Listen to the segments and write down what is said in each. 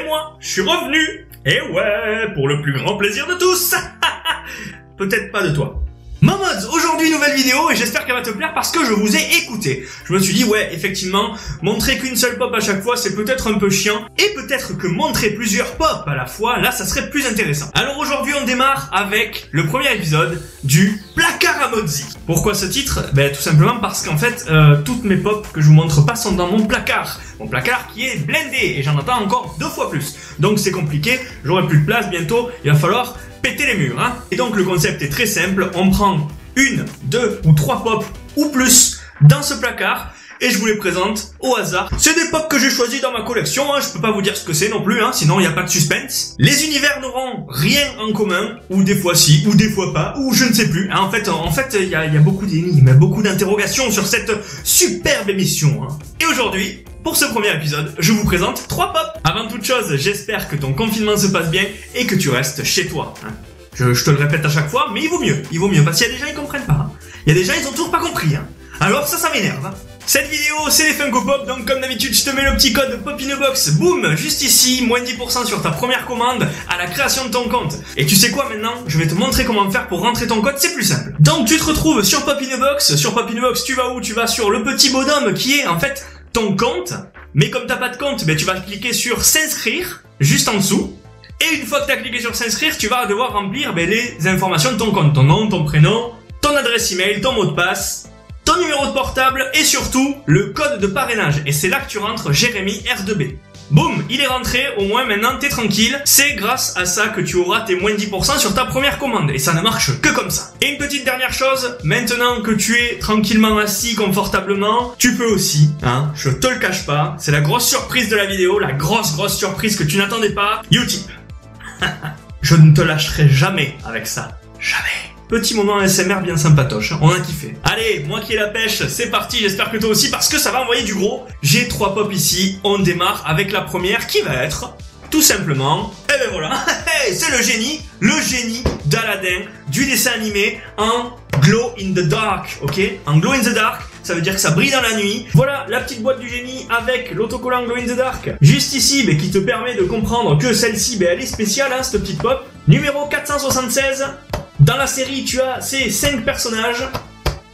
moi, je suis revenu. Et ouais, pour le plus grand plaisir de tous. Peut-être pas de toi. Momods, aujourd'hui nouvelle vidéo et j'espère qu'elle va te plaire parce que je vous ai écouté. Je me suis dit ouais, effectivement, montrer qu'une seule pop à chaque fois c'est peut-être un peu chiant et peut-être que montrer plusieurs pop à la fois, là ça serait plus intéressant. Alors aujourd'hui on démarre avec le premier épisode du placard à Mozzie. Pourquoi ce titre? Ben tout simplement parce qu'en fait toutes mes pop que je vous montre pas sont dans mon placard. Mon placard qui est blindé et j'en attends encore 2 fois plus. Donc c'est compliqué, j'aurai plus de place bientôt, il va falloir péter les murs, hein. Et donc le concept est très simple, on prend 1, 2 ou 3 pop ou plus dans ce placard et je vous les présente au hasard. C'est des pop que j'ai choisis dans ma collection, hein. Je peux pas vous dire ce que c'est non plus, hein. Sinon il n'y a pas de suspense. Les univers n'auront rien en commun, ou des fois si, ou des fois pas, ou je ne sais plus. En fait il y a beaucoup d'énigmes, beaucoup d'interrogations sur cette superbe émission, hein. Et aujourd'hui, pour ce premier épisode, je vous présente 3 pop. Avant toute chose, j'espère que ton confinement se passe bien et que tu restes chez toi, hein. Je te le répète à chaque fois, mais il vaut mieux, parce qu'il y a des gens ils comprennent pas, hein. Il y a des gens ils ont toujours pas compris, hein. Alors ça m'énerve, hein. Cette vidéo, c'est les Funko Pop, donc comme d'habitude, je te mets le petit code POPINEBOX, boum, juste ici, moins 10% sur ta première commande à la création de ton compte. Et tu sais quoi maintenant? Je vais te montrer comment faire pour rentrer ton code, c'est plus simple. Donc tu te retrouves sur POPINEBOX, tu vas où? Tu vas sur le petit bonhomme qui est en fait ton compte, mais comme t'as pas de compte, ben tu vas cliquer sur s'inscrire, juste en dessous. Et une fois que tu as cliqué sur s'inscrire, tu vas devoir remplir les informations de ton compte. Ton nom, ton prénom, ton adresse email, ton mot de passe, ton numéro de portable et surtout le code de parrainage. Et c'est là que tu rentres Jérémy R2B. Boum, il est rentré, au moins maintenant t'es tranquille. C'est grâce à ça que tu auras tes moins 10% sur ta première commande. Et ça ne marche que comme ça. Et une petite dernière chose, maintenant que tu es tranquillement assis confortablement, tu peux aussi, hein, je te le cache pas, c'est la grosse surprise de la vidéo, la grosse surprise que tu n'attendais pas, Utip. Je ne te lâcherai jamais avec ça. Jamais. Petit moment ASMR bien sympatoche, on a kiffé. Allez, moi qui ai la pêche, c'est parti, j'espère que toi aussi, parce que ça va envoyer du gros. J'ai 3 pop ici, on démarre avec la première qui va être, tout simplement, et ben voilà, c'est le génie d'Aladin, du dessin animé en glow in the dark, ok? En glow in the dark, ça veut dire que ça brille dans la nuit. Voilà la petite boîte du génie avec l'autocollant Glow in the Dark. Juste ici, qui te permet de comprendre que celle-ci, elle est spéciale, hein, cette petite pop. Numéro 476. Dans la série, tu as ces 5 personnages.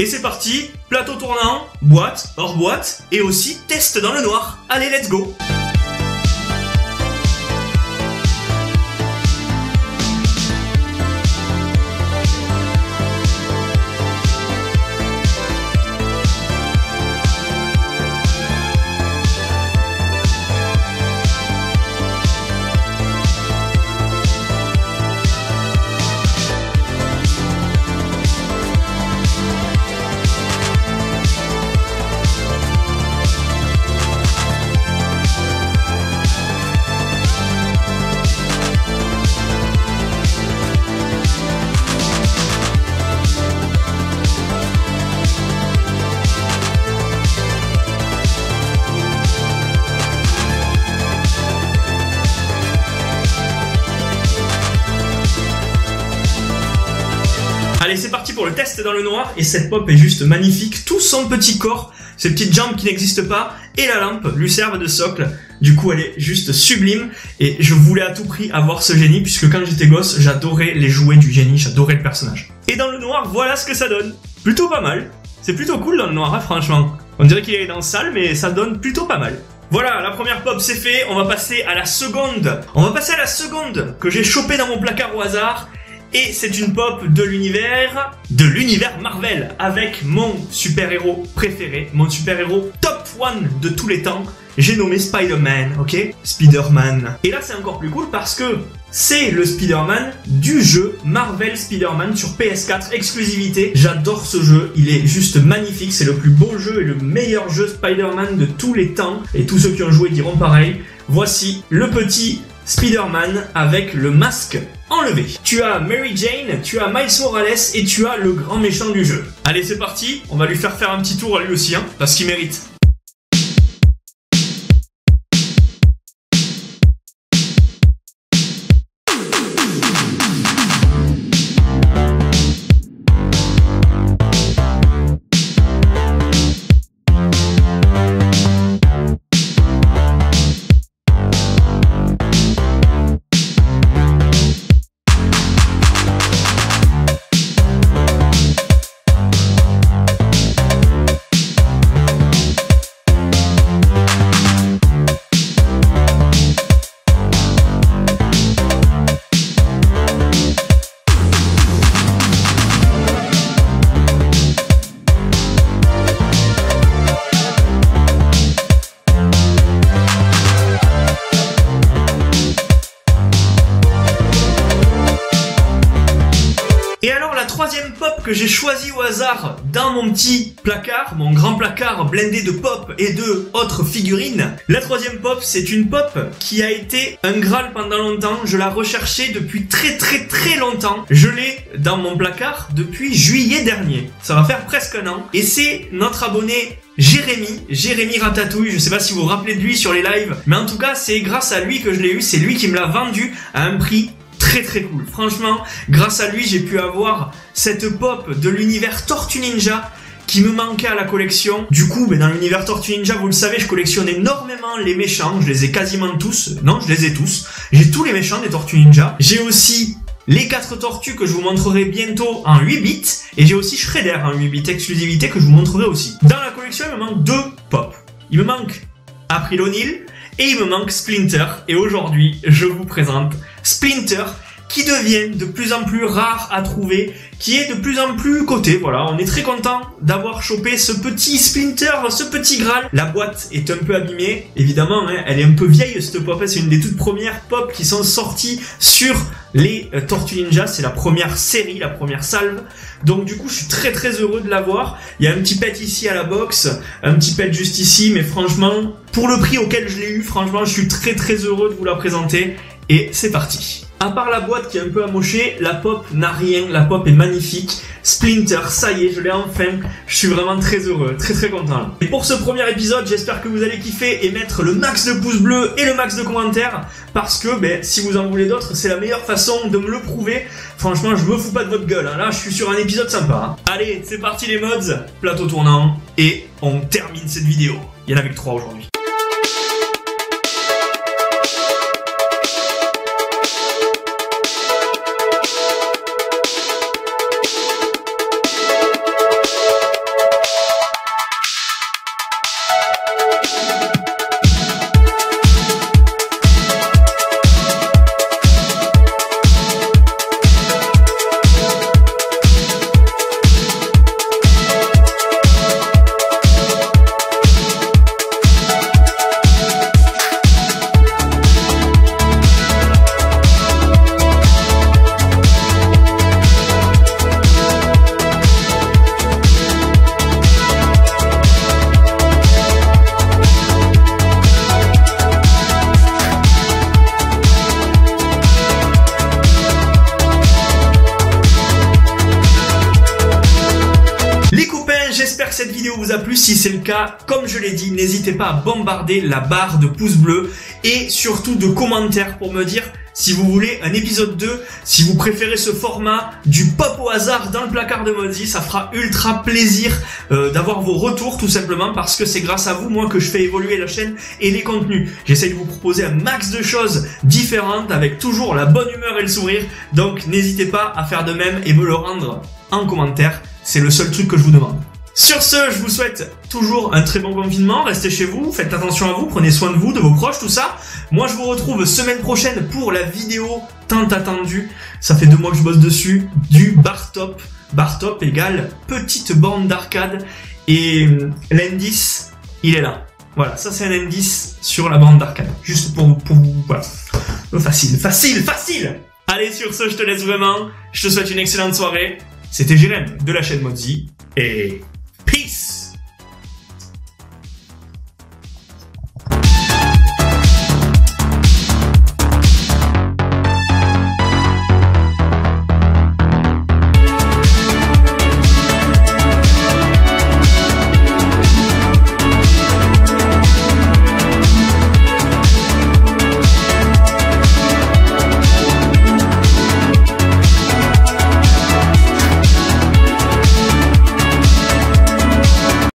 Et c'est parti. Plateau tournant, boîte, hors boîte, et aussi test dans le noir. Allez, let's go. Allez, c'est parti pour le test dans le noir, et cette pop est juste magnifique, tout son petit corps, ses petites jambes qui n'existent pas, et la lampe lui servent de socle, du coup elle est juste sublime, et je voulais à tout prix avoir ce génie, puisque quand j'étais gosse, j'adorais les jouets du génie, j'adorais le personnage. Et dans le noir, voilà ce que ça donne, plutôt pas mal, c'est plutôt cool dans le noir, hein, franchement, on dirait qu'il est dans le sale, mais ça donne plutôt pas mal. Voilà, la première pop c'est fait, on va passer à la seconde, que j'ai chopée dans mon placard au hasard. Et c'est une pop de l'univers Marvel, avec mon super-héros préféré, mon super-héros top 1 de tous les temps. J'ai nommé Spider-Man, ok? Spider-Man. Et là c'est encore plus cool parce que c'est le Spider-Man du jeu Marvel Spider-Man sur PS4, exclusivité. J'adore ce jeu, il est juste magnifique, c'est le plus beau jeu et le meilleur jeu Spider-Man de tous les temps. Et tous ceux qui ont joué diront pareil. Voici le petit Spider-Man avec le masque enlevé. Tu as Mary Jane, tu as Miles Morales et tu as le grand méchant du jeu. Allez, c'est parti, on va lui faire un petit tour à lui aussi, hein, parce qu'il mérite. troisième pop que j'ai choisi au hasard dans mon petit placard, mon grand placard blindé de pop et de autres figurines. La troisième pop, c'est une pop qui a été un Graal pendant longtemps. Je la recherchais depuis très longtemps. Je l'ai dans mon placard depuis juillet dernier. Ça va faire presque un an. Et c'est notre abonné Jérémy Ratatouille. Je sais pas si vous vous rappelez de lui sur les lives, mais en tout cas, c'est grâce à lui que je l'ai eu. C'est lui qui me l'a vendu à un prix très cool. Franchement, grâce à lui, j'ai pu avoir cette pop de l'univers Tortue Ninja qui me manquait à la collection. Du coup, dans l'univers Tortue Ninja, vous le savez, je collectionne énormément les méchants. Je les ai quasiment tous. Non, je les ai tous. J'ai tous les méchants des Tortues Ninja. J'ai aussi les 4 tortues que je vous montrerai bientôt en 8 bits. Et j'ai aussi Shredder en 8 bits exclusivité que je vous montrerai aussi. Dans la collection, il me manque 2 pop. Il me manque April O'Neil et il me manque Splinter. Et aujourd'hui, je vous présente Splinter, qui devient de plus en plus rare à trouver, qui est de plus en plus coté. Voilà, on est très content d'avoir chopé ce petit Splinter, ce petit Graal. La boîte est un peu abîmée, évidemment, hein, elle est un peu vieille cette pop, c'est une des toutes premières pop qui sont sorties sur les Tortues Ninja, c'est la première série, la première salve. Donc du coup, je suis très heureux de l'avoir. Il y a un petit pet ici à la box, un petit pet juste ici, mais franchement, pour le prix auquel je l'ai eu, franchement, je suis très heureux de vous la présenter. Et c'est parti. À part la boîte qui est un peu amochée, la pop n'a rien, la pop est magnifique. Splinter, ça y est, je l'ai enfin. Je suis vraiment très heureux, très content. Et pour ce premier épisode, j'espère que vous allez kiffer et mettre le max de pouces bleus et le max de commentaires. Parce que, si vous en voulez d'autres, c'est la meilleure façon de me le prouver. Franchement, je me fous pas de votre gueule, hein. Là, je suis sur un épisode sympa, hein. Allez, c'est parti les mods, plateau tournant. Et on termine cette vidéo. Il y en avait que 3 aujourd'hui. J'espère que cette vidéo vous a plu. Si c'est le cas, comme je l'ai dit, n'hésitez pas à bombarder la barre de pouces bleus et surtout de commentaires pour me dire si vous voulez un épisode 2, si vous préférez ce format du pop au hasard dans le placard de Modsy. Ça fera ultra plaisir d'avoir vos retours, tout simplement parce que c'est grâce à vous, moi, que je fais évoluer la chaîne et les contenus. J'essaie de vous proposer un max de choses différentes avec toujours la bonne humeur et le sourire. Donc n'hésitez pas à faire de même et me le rendre en commentaire. C'est le seul truc que je vous demande. Sur ce, je vous souhaite toujours un très bon confinement, restez chez vous, faites attention à vous, prenez soin de vous, de vos proches, tout ça. Moi, je vous retrouve semaine prochaine pour la vidéo tant attendue. Ça fait 2 mois que je bosse dessus, du bar top. Bar top égale petite borne d'arcade. Et l'indice, il est là. Voilà, ça c'est un indice sur la borne d'arcade. Juste pour vous, voilà. Facile. Allez, sur ce, je te laisse vraiment. Je te souhaite une excellente soirée. C'était Jérém de la chaîne Modsy. Et